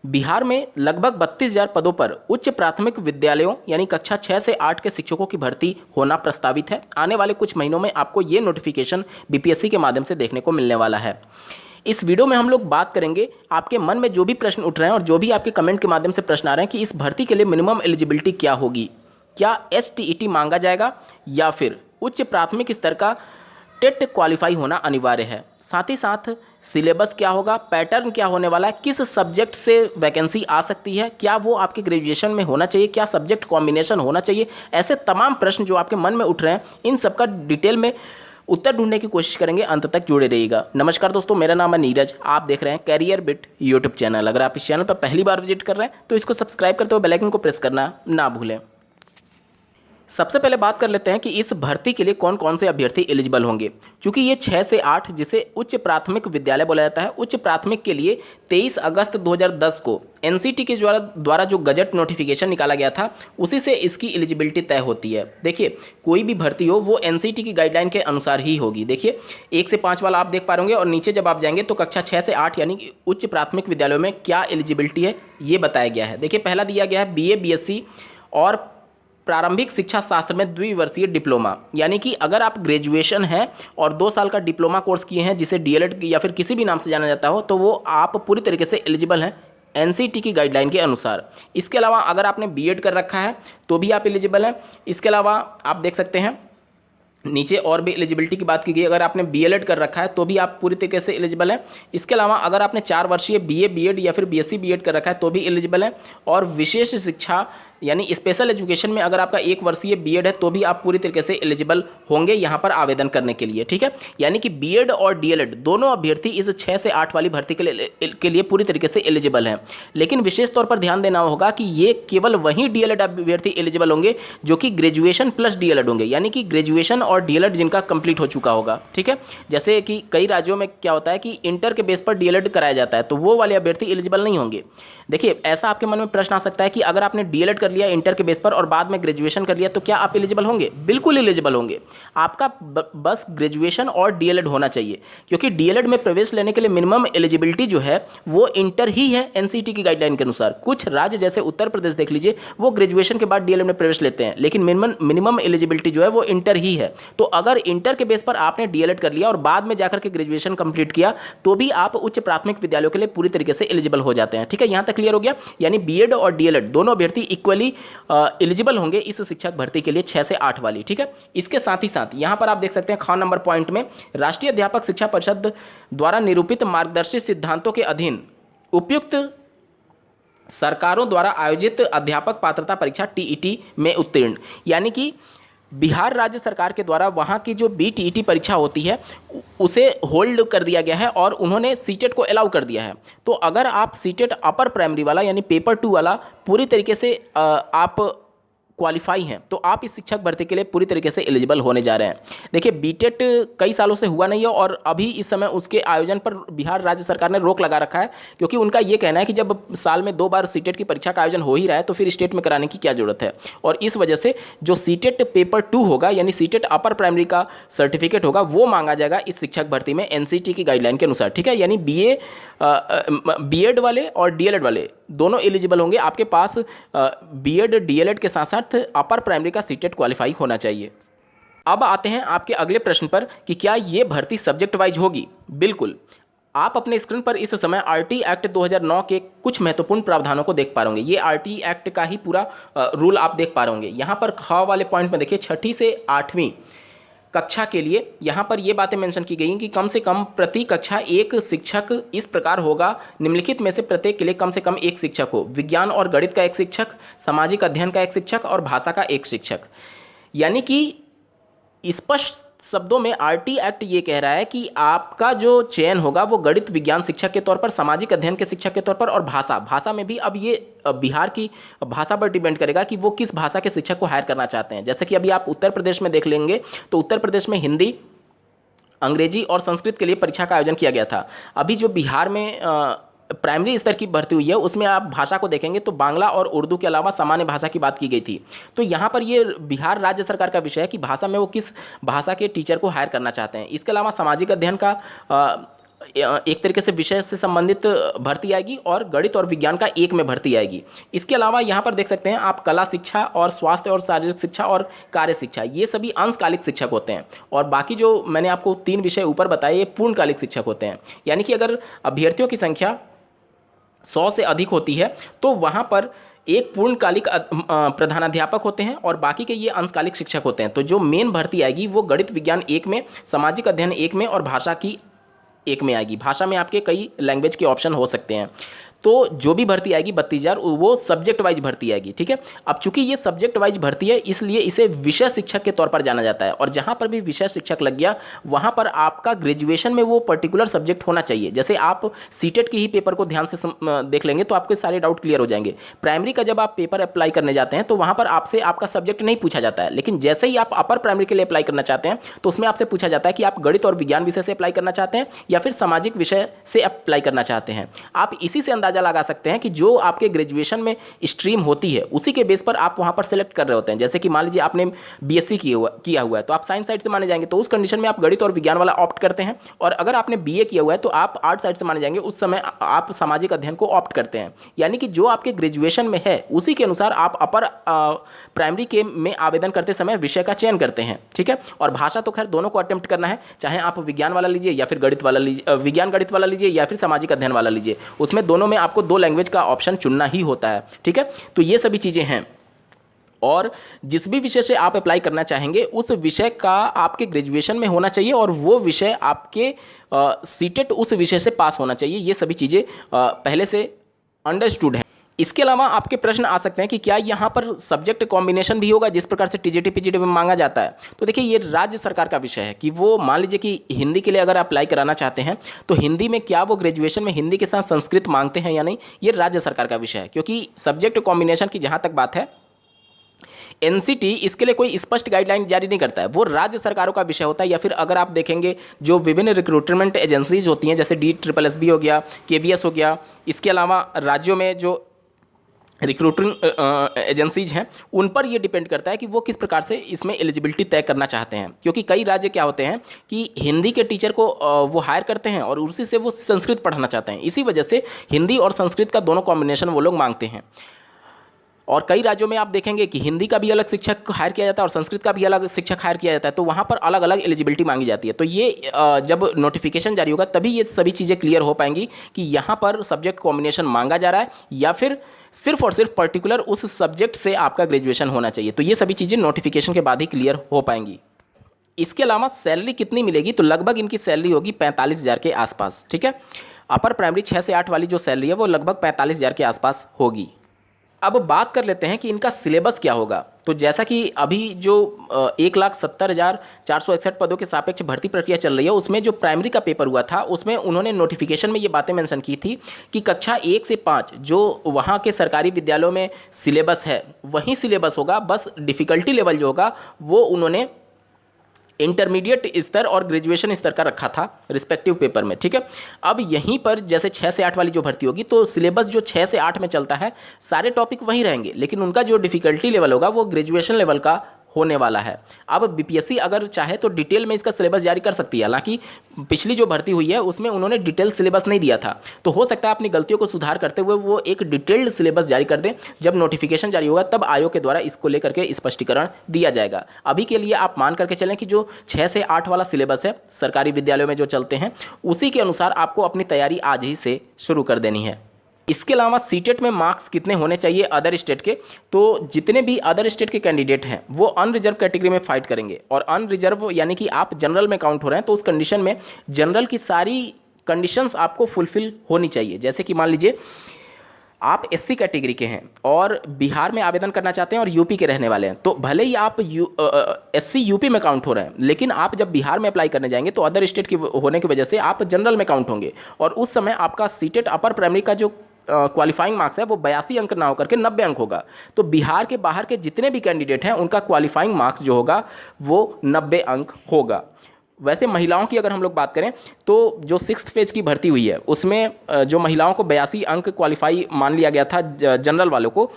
बिहार में लगभग 32,000 पदों पर उच्च प्राथमिक विद्यालयों यानी कक्षा 6 से 8 के शिक्षकों की भर्ती होना प्रस्तावित है। आने वाले कुछ महीनों में आपको ये नोटिफिकेशन बीपीएससी के माध्यम से देखने को मिलने वाला है। इस वीडियो में हम लोग बात करेंगे, आपके मन में जो भी प्रश्न उठ रहे हैं और जो भी आपके कमेंट के माध्यम से प्रश्न आ रहे हैं कि इस भर्ती के लिए मिनिमम एलिजिबिलिटी क्या होगी, क्या एसटीईटी मांगा जाएगा या फिर उच्च प्राथमिक स्तर का टेट क्वालिफाई होना अनिवार्य है। साथ ही साथ सिलेबस क्या होगा, पैटर्न क्या होने वाला है, किस सब्जेक्ट से वैकेंसी आ सकती है, क्या वो आपके ग्रेजुएशन में होना चाहिए, क्या सब्जेक्ट कॉम्बिनेशन होना चाहिए। ऐसे तमाम प्रश्न जो आपके मन में उठ रहे हैं, इन सबका डिटेल में उत्तर ढूंढने की कोशिश करेंगे। अंत तक जुड़े रहिएगा। नमस्कार दोस्तों, मेरा नाम है नीरज, आप देख रहे हैं कैरियर बिट यूट्यूब चैनल। अगर आप इस चैनल पर पहली बार विजिट कर रहे हैं तो इसको सब्सक्राइब करते हुए बेल आइकन को प्रेस करना ना भूलें। सबसे पहले बात कर लेते हैं कि इस भर्ती के लिए कौन कौन से अभ्यर्थी एलिजिबल होंगे। चूंकि ये 6 से 8 जिसे उच्च प्राथमिक विद्यालय बोला जाता है, उच्च प्राथमिक के लिए 23 अगस्त 2010 को एनसीटी के द्वारा जो गजट नोटिफिकेशन निकाला गया था, उसी से इसकी एलिजिबिलिटी तय होती है। देखिए, कोई भी भर्ती हो वो एनसीटी की गाइडलाइन के अनुसार ही होगी। देखिए 1 से 5 वाला आप देख पा रहे होंगे और नीचे जब आप जाएंगे तो कक्षा 6 से 8 यानी कि उच्च प्राथमिक विद्यालयों में क्या एलिजिबिलिटी है ये बताया गया है। देखिए पहला दिया गया है बीए, बीएससी और प्रारंभिक शिक्षा शास्त्र में द्विवर्षीय डिप्लोमा, यानी कि अगर आप ग्रेजुएशन हैं और 2 साल का डिप्लोमा कोर्स किए हैं जिसे डीएलएड या फिर किसी भी नाम से जाना जाता हो, तो वो आप पूरी तरीके से एलिजिबल हैं एनसीटी की गाइडलाइन के अनुसार। इसके अलावा अगर आपने बीएड कर रखा है तो भी आप एलिजिबल हैं। इसके अलावा आप देख सकते हैं नीचे और भी एलिजिबिलिटी की बात की गई, अगर आपने बीएलएड कर रखा है तो भी आप पूरी तरीके से एलिजिबल हैं। इसके अलावा अगर आपने 4 वर्षीय बीए, बीएड या फिर बीएससी बीएड कर रखा है तो भी एलिजिबल है। और विशेष शिक्षा यानी स्पेशल एजुकेशन में अगर आपका 1 वर्षीय बीएड है तो भी आप पूरी तरीके से एलिजिबल होंगे यहाँ पर आवेदन करने के लिए। ठीक है, यानी कि बीएड और डीएलएड दोनों अभ्यर्थी इस 6 से 8 वाली भर्ती के लिए पूरी तरीके से एलिजिबल हैं। लेकिन विशेष तौर पर ध्यान देना होगा कि ये केवल वही डीएलएड अभ्यर्थी एलिजिबल होंगे जो कि ग्रेजुएशन प्लस डीएलएड होंगे, यानी कि ग्रेजुएशन और डीएलएड जिनका कंप्लीट हो चुका होगा। ठीक है, जैसे कि कई राज्यों में क्या होता है कि इंटर के बेस पर डीएलएड कराया जाता है, तो वो वाले अभ्यर्थी एलिजिबल नहीं होंगे। देखिए ऐसा आपके मन में प्रश्न आ सकता है कि अगर आपने डीएलएड कर लिया इंटर के बेस पर और बाद में ग्रेजुएशन कर लिया तो क्या आप एलिजिबल होंगे? बिल्कुल एलिजिबल होंगे। आपका बस ग्रेजुएशन और डीएलएड होना चाहिए, क्योंकि डीएलएड में प्रवेश लेने के लिए मिनिमम एलिजिबिलिटी जो है वो इंटर ही है एनसीटी की गाइडलाइन के अनुसार। कुछ राज्य जैसे उत्तर प्रदेश देख लीजिए, वो ग्रेजुएशन के बाद डीएलएड में प्रवेश लेते हैं, लेकिन मिनिमम एलिजिबिलिटी जो है वो इंटर ही है। तो अगर इंटर के बेस पर आपने डीएलएड कर लिया और बाद में जाकर के ग्रेजुएशन कंप्लीट किया तो भी आप उच्च प्राथमिक विद्यालयों के लिए पूरी तरीके से एलिजिबल हो जाते हैं। ठीक है, यहां तक क्लियर हो गया। यानी बीएड और डीएलएड दोनों अभ्यर्थी इक्वली एलिजिबल होंगे इस शिक्षक भर्ती के लिए 6 से 8 वाली। ठीक है, इसके साथ ही साथ यहां पर आप देख सकते हैं ख नंबर पॉइंट में राष्ट्रीय अध्यापक शिक्षा परिषद द्वारा निरूपित मार्गदर्शित सिद्धांतों के अधीन उपयुक्त सरकारों द्वारा आयोजित अध्यापक पात्रता परीक्षा टीईटी में उत्तीर्ण, यानी कि बिहार राज्य सरकार के द्वारा वहाँ की जो बीटीईटी परीक्षा होती है उसे होल्ड कर दिया गया है और उन्होंने सीटेट को अलाउ कर दिया है। तो अगर आप सीटेट अपर प्राइमरी वाला यानी पेपर 2 वाला पूरी तरीके से आप क्वालिफाई हैं तो आप इस शिक्षक भर्ती के लिए पूरी तरीके से एलिजिबल होने जा रहे हैं। देखिए बीटेट कई सालों से हुआ नहीं है और अभी इस समय उसके आयोजन पर बिहार राज्य सरकार ने रोक लगा रखा है, क्योंकि उनका ये कहना है कि जब साल में 2 बार सीटेट की परीक्षा का आयोजन हो ही रहा है तो फिर स्टेट में कराने की क्या जरूरत है। और इस वजह से जो सीटेट पेपर 2 होगा यानी सीटेट अपर प्राइमरी का सर्टिफिकेट होगा वो मांगा जाएगा इस शिक्षक भर्ती में एनसीटी की गाइडलाइन के अनुसार। ठीक है, यानी बीएड वाले और डीएलएड वाले दोनों एलिजिबल होंगे। आपके पास बीएड डीएलएड के साथ साथ अपर प्राइमरी का सीटेट क्वालिफाई होना चाहिए। अब आते हैं आपके अगले प्रश्न पर कि क्या ये भर्ती सब्जेक्ट वाइज होगी। बिल्कुल, आप अपने स्क्रीन पर इस समय आरटी एक्ट 2009 के कुछ महत्वपूर्ण प्रावधानों को देख पा रहे होंगे। ये आरटी एक्ट का ही पूरा रूल आप देख पा रहे होंगे। यहाँ पर ख वाले पॉइंट में देखिए 6ठी से 8वीं कक्षा के लिए यहाँ पर ये बातें मेंशन की गई हैं कि कम से कम प्रति कक्षा 1 शिक्षक इस प्रकार होगा, निम्नलिखित में से प्रत्येक के लिए कम से कम 1 शिक्षक हो। विज्ञान और गणित का 1 शिक्षक, सामाजिक अध्ययन का 1 शिक्षक और भाषा का 1 शिक्षक। यानी कि स्पष्ट शब्दों में आरटी एक्ट ये कह रहा है कि आपका जो चयन होगा वो गणित विज्ञान शिक्षक के तौर पर, सामाजिक अध्ययन के शिक्षक के तौर पर और भाषा में भी अब ये बिहार की भाषा पर डिपेंड करेगा कि वो किस भाषा के शिक्षक को हायर करना चाहते हैं। जैसे कि अभी आप उत्तर प्रदेश में देख लेंगे तो उत्तर प्रदेश में हिंदी, अंग्रेजी और संस्कृत के लिए परीक्षा का आयोजन किया गया था। अभी जो बिहार में प्राइमरी स्तर की भर्ती हुई है उसमें आप भाषा को देखेंगे तो बांग्ला और उर्दू के अलावा सामान्य भाषा की बात की गई थी। तो यहाँ पर ये बिहार राज्य सरकार का विषय है कि भाषा में वो किस भाषा के टीचर को हायर करना चाहते हैं। इसके अलावा सामाजिक अध्ययन का एक तरीके से विषय से संबंधित भर्ती आएगी और गणित और विज्ञान का एक में भर्ती आएगी। इसके अलावा यहाँ पर देख सकते हैं आप कला शिक्षा और स्वास्थ्य और शारीरिक शिक्षा और कार्य शिक्षा, ये सभी अंशकालिक शिक्षक होते हैं। और बाकी जो मैंने आपको 3 विषय ऊपर बताए ये पूर्णकालिक शिक्षक होते हैं। यानी कि अगर अभ्यर्थियों की संख्या 100 से अधिक होती है तो वहाँ पर एक पूर्णकालिक प्रधानाध्यापक होते हैं और बाकी के ये अंशकालिक शिक्षक होते हैं। तो जो मेन भर्ती आएगी वो गणित विज्ञान एक में, सामाजिक अध्ययन एक में और भाषा की एक में आएगी। भाषा में आपके कई लैंग्वेज के ऑप्शन हो सकते हैं। तो जो भी भर्ती आएगी 32,000 वो सब्जेक्ट वाइज भर्ती आएगी, ठीक है। अब चूंकि ये सब्जेक्ट वाइज भर्ती है इसलिए इसे विषय शिक्षक के तौर पर जाना जाता है। और जहां पर भी विषय शिक्षक लग गया वहां पर आपका ग्रेजुएशन में वो पर्टिकुलर सब्जेक्ट होना चाहिए। जैसे आप सीटेट के ही पेपर को ध्यान से देख लेंगे तो आपके सारे डाउट क्लियर हो जाएंगे। प्राइमरी का जब आप पेपर अप्लाई करने जाते हैं तो वहां पर आपसे आपका सब्जेक्ट नहीं पूछा जाता है, लेकिन जैसे ही आप अपर प्राइमरी के लिए अप्लाई करना चाहते हैं तो उसमें आपसे पूछा जाता है कि आप गणित और विज्ञान विषय से अप्लाई करना चाहते हैं या फिर सामाजिक विषय से अप्लाई करना चाहते हैं। आप इसी से अंदाजा लगा सकते हैं कि जो आपके ग्रेजुएशन में स्ट्रीम होती है उसी के बेस पर आप वहां पर सेलेक्ट कर रहे होते हैं। जैसे कि मान लीजिए आपने बीएससी किया हुआ है तो आप साइंस साइड से माने जाएंगे, तो उस कंडीशन में आप गणित और विज्ञान वाला ऑप्ट करते हैं। और अगर आपने बीए किया हुआ है तो आप आर्ट साइड से माने जाएंगे, उस समय आप सामाजिक अध्ययन को ऑप्ट करते हैं। यानी कि जो आपके ग्रेजुएशन में है उसी के अनुसार आप अपर प्राइमरी के में आवेदन करते समय विषय का चयन करते हैं, ठीक है। और भाषा तो खैर दोनों को अटेम्प्ट करना है, चाहे आप विज्ञान वाला लीजिए या फिर गणित वाला लीजिए, विज्ञान गणित वाला लीजिए या फिर सामाजिक अध्ययन वाला लीजिए, उसमें दोनों में आपको 2 लैंग्वेज का ऑप्शन चुनना ही होता है, ठीक है। तो ये सभी चीजें हैं। और जिस भी विषय से आप अप्लाई करना चाहेंगे उस विषय का आपके ग्रेजुएशन में होना चाहिए और वो विषय आपके सीटेट उस विषय से पास होना चाहिए। ये सभी चीजें पहले से अंडरस्टूड है। इसके अलावा आपके प्रश्न आ सकते हैं कि क्या यहाँ पर सब्जेक्ट कॉम्बिनेशन भी होगा जिस प्रकार से टीजीटी पीजीटी में मांगा जाता है। तो देखिए ये राज्य सरकार का विषय है कि वो मान लीजिए कि हिंदी के लिए अगर अप्लाई कराना चाहते हैं तो हिंदी में क्या वो ग्रेजुएशन में हिंदी के साथ संस्कृत मांगते हैं या नहीं, ये राज्य सरकार का विषय है। क्योंकि सब्जेक्ट कॉम्बिनेशन की जहाँ तक बात है एनसीटी इसके लिए कोई स्पष्ट गाइडलाइन जारी नहीं करता है, वो राज्य सरकारों का विषय होता है। या फिर अगर आप देखेंगे जो विभिन्न रिक्रूटमेंट एजेंसीज होती हैं जैसे DSSB हो गया, KVS हो गया, इसके अलावा राज्यों में जो रिक्रूटिंग एजेंसीज हैं उन पर ये डिपेंड करता है कि वो किस प्रकार से इसमें एलिजिबिलिटी तय करना चाहते हैं। क्योंकि कई राज्य क्या होते हैं कि हिंदी के टीचर को वो हायर करते हैं और उसी से वो संस्कृत पढ़ाना चाहते हैं, इसी वजह से हिंदी और संस्कृत का दोनों कॉम्बिनेशन वो लोग मांगते हैं। और कई राज्यों में आप देखेंगे कि हिंदी का भी अलग शिक्षक हायर किया जाता है और संस्कृत का भी अलग शिक्षक हायर किया जाता है, तो वहाँ पर अलग अलग एलिजिबिलिटी मांगी जाती है। तो ये जब नोटिफिकेशन जारी होगा तभी ये सभी चीज़ें क्लियर हो पाएंगी कि यहाँ पर सब्जेक्ट कॉम्बिनेशन मांगा जा रहा है या फिर सिर्फ और सिर्फ पर्टिकुलर उस सब्जेक्ट से आपका ग्रेजुएशन होना चाहिए। तो ये सभी चीज़ें नोटिफिकेशन के बाद ही क्लियर हो पाएंगी। इसके अलावा सैलरी कितनी मिलेगी, तो लगभग इनकी सैलरी होगी 45,000 के आसपास, ठीक है। अपर प्राइमरी 6 से 8 वाली जो सैलरी है वो लगभग 45,000 के आसपास होगी। अब बात कर लेते हैं कि इनका सिलेबस क्या होगा। तो जैसा कि अभी जो 1,70,461 पदों के सापेक्ष भर्ती प्रक्रिया चल रही है उसमें जो प्राइमरी का पेपर हुआ था उसमें उन्होंने नोटिफिकेशन में ये बातें मेंशन की थी कि कक्षा 1 से 5 जो वहाँ के सरकारी विद्यालयों में सिलेबस है वही सिलेबस होगा, बस डिफ़िकल्टी लेवल जो होगा वो उन्होंने इंटरमीडिएट स्तर और ग्रेजुएशन स्तर का रखा था रिस्पेक्टिव पेपर में, ठीक है। अब यहीं पर जैसे 6 से 8 वाली जो भर्ती होगी तो सिलेबस जो 6 से 8 में चलता है सारे टॉपिक वहीं रहेंगे, लेकिन उनका जो डिफ़िकल्टी लेवल होगा वो ग्रेजुएशन लेवल का होने वाला है। अब बीपीएससी अगर चाहे तो डिटेल में इसका सिलेबस जारी कर सकती है, हालांकि पिछली जो भर्ती हुई है उसमें उन्होंने डिटेल सिलेबस नहीं दिया था, तो हो सकता है अपनी गलतियों को सुधार करते हुए वो एक डिटेल्ड सिलेबस जारी कर दें। जब नोटिफिकेशन जारी होगा तब आयोग के द्वारा इसको लेकर के स्पष्टीकरण दिया जाएगा। अभी के लिए आप मान करके चलें कि जो 6 से 8 वाला सिलेबस है सरकारी विद्यालयों में जो चलते हैं उसी के अनुसार आपको अपनी तैयारी आज ही से शुरू कर देनी है। इसके अलावा सीटेट में मार्क्स कितने होने चाहिए अदर स्टेट के, तो जितने भी अदर स्टेट के कैंडिडेट हैं वो अनरिजर्व कैटेगरी में फाइट करेंगे। और अनरिजर्व यानी कि आप जनरल में काउंट हो रहे हैं तो उस कंडीशन में जनरल की सारी कंडीशंस आपको फुलफिल होनी चाहिए। जैसे कि मान लीजिए आप एससी कैटेगरी के हैं और बिहार में आवेदन करना चाहते हैं और यूपी के रहने वाले हैं, तो भले ही आप एससी यूपी में काउंट हो रहे हैं, लेकिन आप जब बिहार में अप्लाई करने जाएंगे तो अदर स्टेट की होने की वजह से आप जनरल में काउंट होंगे और उस समय आपका सीटेट अपर प्राइमरी का जो क्वालिफाइंग मार्क्स है वो 82 अंक ना होकर के 90 अंक होगा। तो बिहार के बाहर के जितने भी कैंडिडेट हैं उनका क्वालिफाइंग मार्क्स जो होगा वो 90 अंक होगा। वैसे महिलाओं की अगर हम लोग बात करें तो जो 6th फेज की भर्ती हुई है उसमें जो महिलाओं को 82 अंक क्वालिफाई मान लिया गया था जनरल वालों को,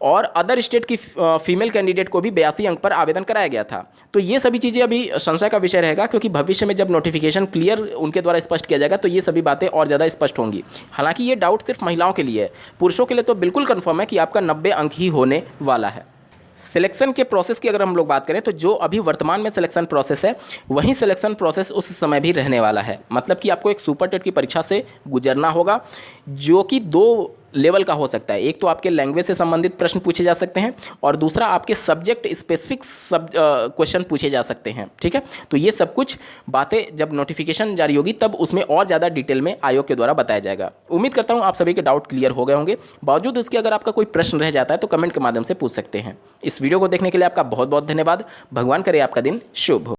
और अदर स्टेट की फीमेल कैंडिडेट को भी 82 अंक पर आवेदन कराया गया था। तो ये सभी चीज़ें अभी संशय का विषय रहेगा, क्योंकि भविष्य में जब नोटिफिकेशन क्लियर उनके द्वारा स्पष्ट किया जाएगा तो ये सभी बातें और ज़्यादा स्पष्ट होंगी। हालांकि ये डाउट सिर्फ महिलाओं के लिए है, पुरुषों के लिए तो बिल्कुल कन्फर्म है कि आपका 90 अंक ही होने वाला है। सिलेक्शन के प्रोसेस की अगर हम लोग बात करें तो जो अभी वर्तमान में सिलेक्शन प्रोसेस है वही सिलेक्शन प्रोसेस उस समय भी रहने वाला है। मतलब कि आपको एक सुपर टेट की परीक्षा से गुजरना होगा, जो कि 2 लेवल का हो सकता है। एक तो आपके लैंग्वेज से संबंधित प्रश्न पूछे जा सकते हैं और दूसरा आपके सब्जेक्ट स्पेसिफिक क्वेश्चन पूछे जा सकते हैं। ठीक है, तो ये सब कुछ बातें जब नोटिफिकेशन जारी होगी तब उसमें और ज़्यादा डिटेल में आयोग के द्वारा बताया जाएगा। उम्मीद करता हूँ आप सभी के डाउट क्लियर हो गए होंगे। बावजूद इसके अगर आपका कोई प्रश्न रह जाता है तो कमेंट के माध्यम से पूछ सकते हैं। इस वीडियो को देखने के लिए आपका बहुत बहुत धन्यवाद। भगवान करे आपका दिन शुभ हो।